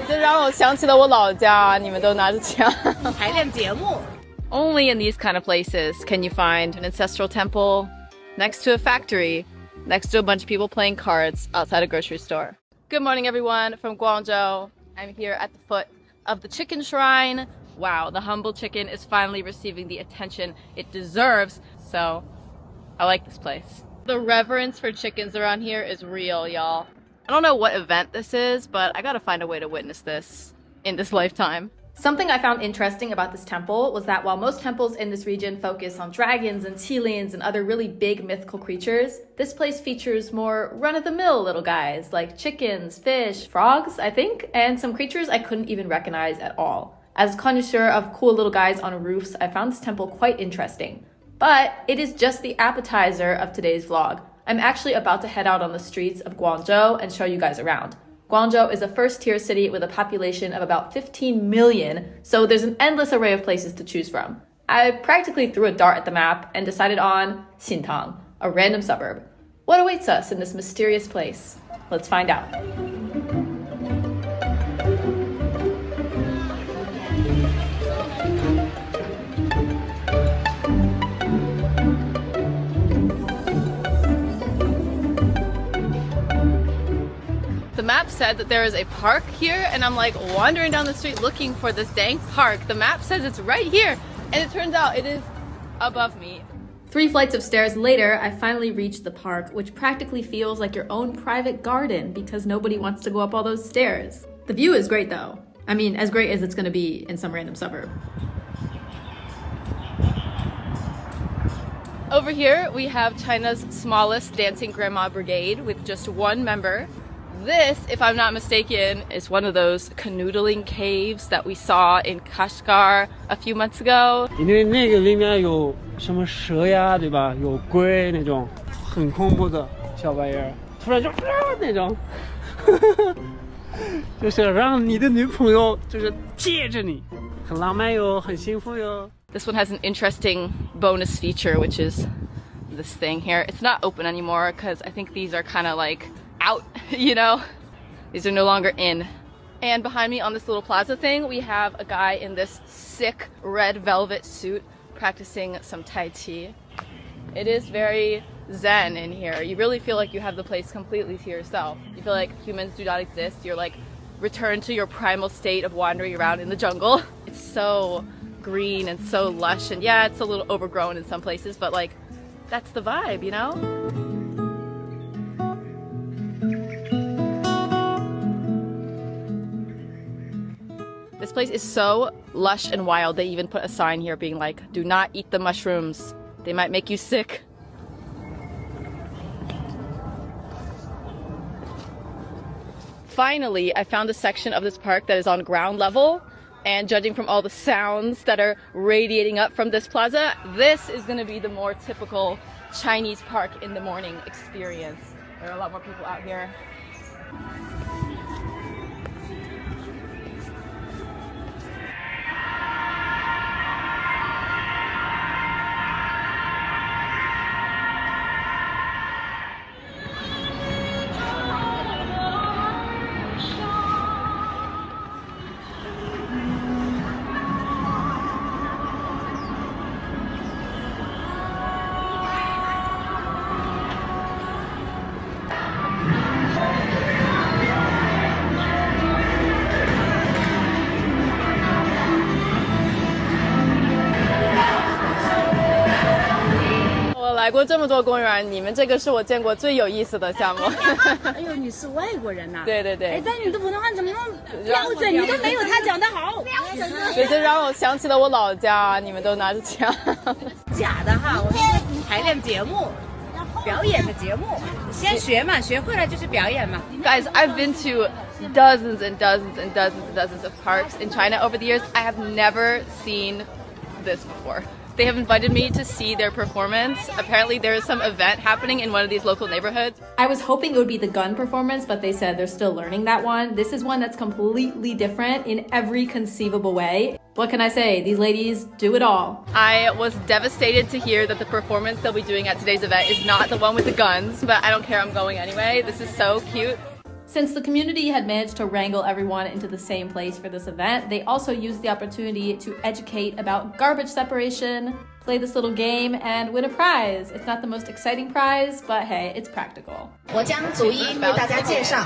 这让我想起了我老家，你们都拿着枪。排练节目。 Only in these kind of places can you find an ancestral temple next to a factory, next to a bunch of people playing cards outside a grocery store. Good morning, everyone, from Guangzhou. I'm here at the foot of the chicken shrine. Wow, the humble chicken is finally receiving the attention it deserves, so I like this place. The reverence for chickens around here is real, y'all. I don't know what event this is, but I gotta find a way to witness this in this lifetime. Something I found interesting about this temple was that while most temples in this region focus on dragons and qilins and other really big mythical creatures, this place features more run-of-the-mill little guys like chickens, fish, frogs, I think, and some creatures I couldn't even recognize at all. As a connoisseur of cool little guys on roofs, I found this temple quite interesting. But it is just the appetizer of today's vlog. I'm actually about to head out on the streets of Guangzhou and show you guys around. Guangzhou is a first-tier city with a population of about 15 million, so there's an endless array of places to choose from. I practically threw a dart at the map and decided on Xintang, a random suburb. What awaits us in this mysterious place? Let's find out. The map said that there is a park here, and I'm like wandering down the street looking for this dang park. The map says it's right here, and it turns out it is above me. 3 flights of stairs later, I finally reached the park, which practically feels like your own private garden because nobody wants to go up all those stairs. The view is great though. I mean, as great as it's gonna be in some random suburb. Over here, we have China's smallest dancing grandma brigade with just 1 member. This, if I'm not mistaken, is one of those canoodling caves that we saw in Kashgar a few months ago. 因为那个里面有什么蛇呀，对吧？有龟那种很恐怖的小玩意儿，突然就那种，就是让你的女朋友就是贴着你，很浪漫哟，很幸福哟。 This one has an interesting bonus feature, which is this thing here. It's not open anymore because I think these are kind of like out, you know? These are no longer in. And behind me on this little plaza thing, we have a guy in this sick red velvet suit practicing some Tai Chi. It is very zen in here. You really feel like you have the place completely to yourself. You feel like humans do not exist. You're like returned to your primal state of wandering around in the jungle. It's so green and so lush, and yeah, it's a little overgrown in some places, but like, that's the vibe, you know? This place is so lush and wild, they even put a sign here being like, do not eat the mushrooms. They might make you sick. Finally, I found a section of this park that is on ground level, and judging from all the sounds that are radiating up from this plaza, this is going to be the more typical Chinese park in the morning experience. There are a lot more people out here. I 来过这么多公园，你们这个是我见过最有意思的项目。哎呦，你是外国人呐？对对对。哎，但你的普通话怎么那么标准？你都没有他讲的好。对，这让我想起了我老家，你们都拿着枪。假的哈，我们是排练节目。 表演的节目，先学嘛，学会了就是表演嘛。Guys, I've been to dozens and dozens and dozens and dozens of parks in China over the years. I have never seen this before. They have invited me to see their performance. Apparently there is some event happening in one of these local neighborhoods. I was hoping it would be the gun performance, but they said they're still learning that one. This is one that's completely different in every conceivable way. What can I say? These ladies do it all. I was devastated to hear that the performance they'll be doing at today's event is not the one with the guns, but I don't care, I'm going anyway. This is so cute. Since the community had managed to wrangle everyone into the same place for this event, they also used the opportunity to educate about garbage separation, play this little game, and win a prize. It's not the most exciting prize, but hey, it's practical. 我将逐一为大家介绍。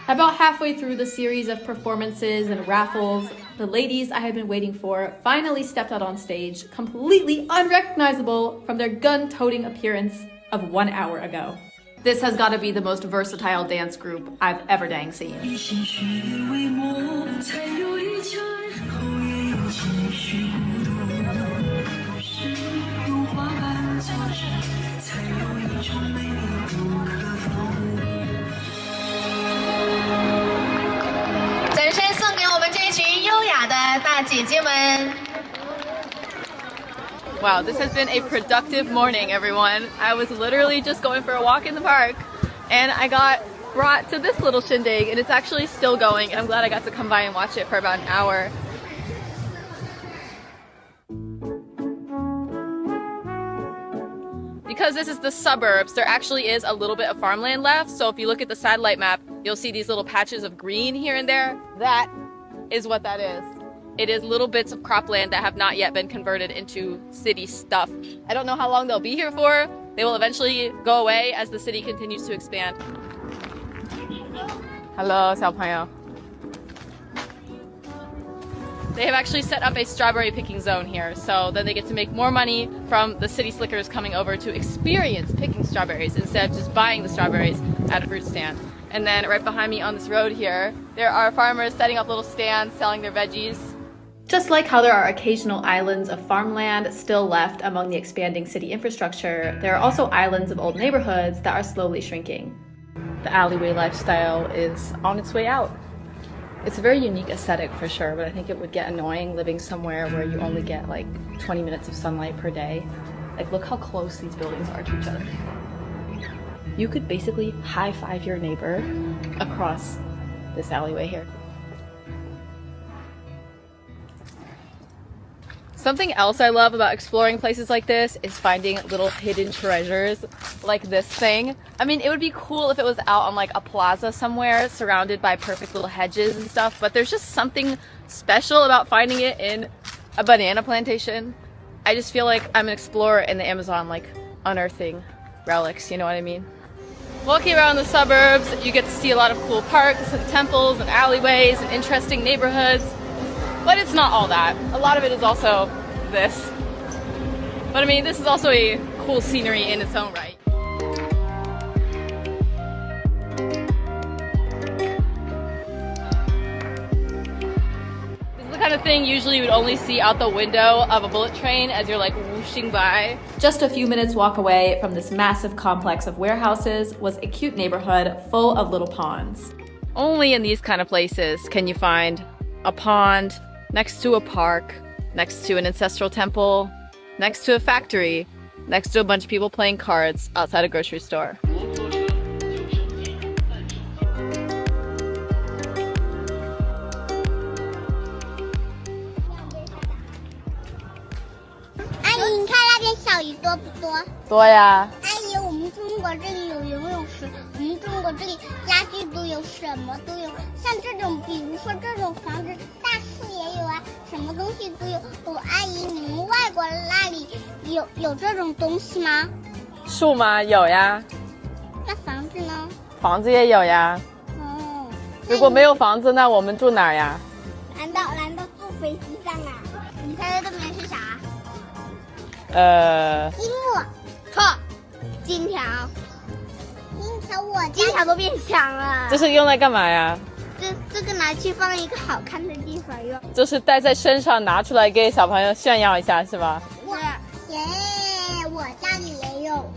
About halfway through the series of performances and raffles, the ladies I had been waiting for finally stepped out on stage, completely unrecognizable from their gun-toting appearance of 1 hour ago. This has got to be the most versatile dance group I've ever dang seen. Wow, this has been a productive morning, everyone. I was literally just going for a walk in the park and I got brought to this little shindig and it's actually still going and I'm glad I got to come by and watch it for about an hour. Because this is the suburbs, there actually is a little bit of farmland left. So if you look at the satellite map, you'll see these little patches of green here and there. That is what that is. It is little bits of cropland that have not yet been converted into city stuff. I don't know how long they'll be here for. They will eventually go away as the city continues to expand. Hello, 小朋友. They have actually set up a strawberry picking zone here, so then they get to make more money from the city slickers coming over to experience picking strawberries instead of just buying the strawberries at a fruit stand. And then right behind me on this road here, there are farmers setting up little stands selling their veggies. Just like how there are occasional islands of farmland still left among the expanding city infrastructure, there are also islands of old neighborhoods that are slowly shrinking. The alleyway lifestyle is on its way out. It's a very unique aesthetic for sure, but I think it would get annoying living somewhere where you only get like 20 minutes of sunlight per day. Like, look how close these buildings are to each other. You could basically high-five your neighbor across this alleyway here. Something else I love about exploring places like this is finding little hidden treasures like this thing. I mean, it would be cool if it was out on like a plaza somewhere surrounded by perfect little hedges and stuff, but there's just something special about finding it in a banana plantation. I just feel like I'm an explorer in the Amazon, like unearthing relics, you know what I mean? Walking around the suburbs, you get to see a lot of cool parks and temples and alleyways and interesting neighborhoods. But it's not all that. A lot of it is also this. But I mean, this is also a cool scenery in its own right. This is the kind of thing usually you would only see out the window of a bullet train as you're like whooshing by. Just a few minutes walk away from this massive complex of warehouses was a cute neighborhood full of little ponds. Only in these kind of places can you find a pond next to a park, next to an ancestral temple, next to a factory, next to a bunch of people playing cards outside a grocery store. Auntie, 你看那边小鱼多不多？多呀。阿姨，我们中国这里有游泳池，我们中国这里家具都有，什么都有。像这种，比如说这种房子，大树也有啊，什么东西都有。阿姨，你们外国那里有这种东西吗？树吗？有呀。那房子呢？房子也有呀。哦。如果没有房子，那我们住哪儿呀？难道住飞机上啊？你猜这边是啥？积木。错。金条。金条都变强了。这是用来干嘛呀？这个拿去放一个好看的地方用。就是戴在身上拿出来给小朋友炫耀一下是吧？耶，我家里也有。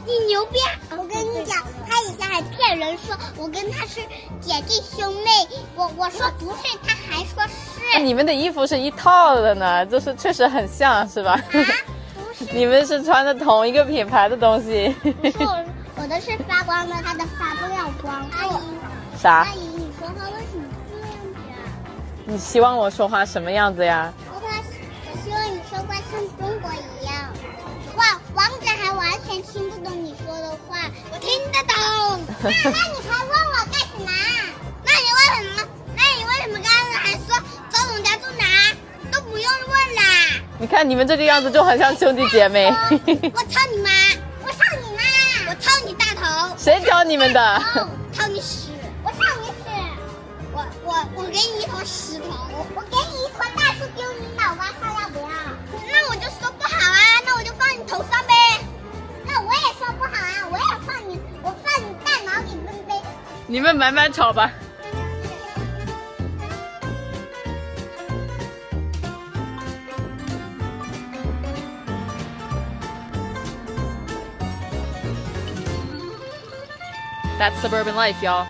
你牛逼！我跟你讲，他以前还骗人说我跟他是姐弟兄妹，我说不是，他还说是。你们的衣服是一套的呢，就是确实很像，是吧？啊，不是，你们是穿的同一个品牌的东西。不是我的是发光的，他的发不了光。阿姨，啥？阿姨，你说话为什么这样子啊？你希望我说话什么样子呀？我希望你说话像中国一样。哇，王子还完全听不懂你说的话，我听得懂。那你还问我干什么？那你为什么刚才还说周总家住哪？都不用问啦。你看你们这个样子就很像兄弟姐妹。我操你妈！我操你妈！我操你大头！谁教你们的？操你屎！我操你屎！我给你一坨石头，我给你一坨大树丢你脑瓜上，要不要？那我就说不好啊，那我就放你头上呗。那我也说不好啊，我放你大脑里分呗。你们慢慢吵吧。That's suburban life, y'all.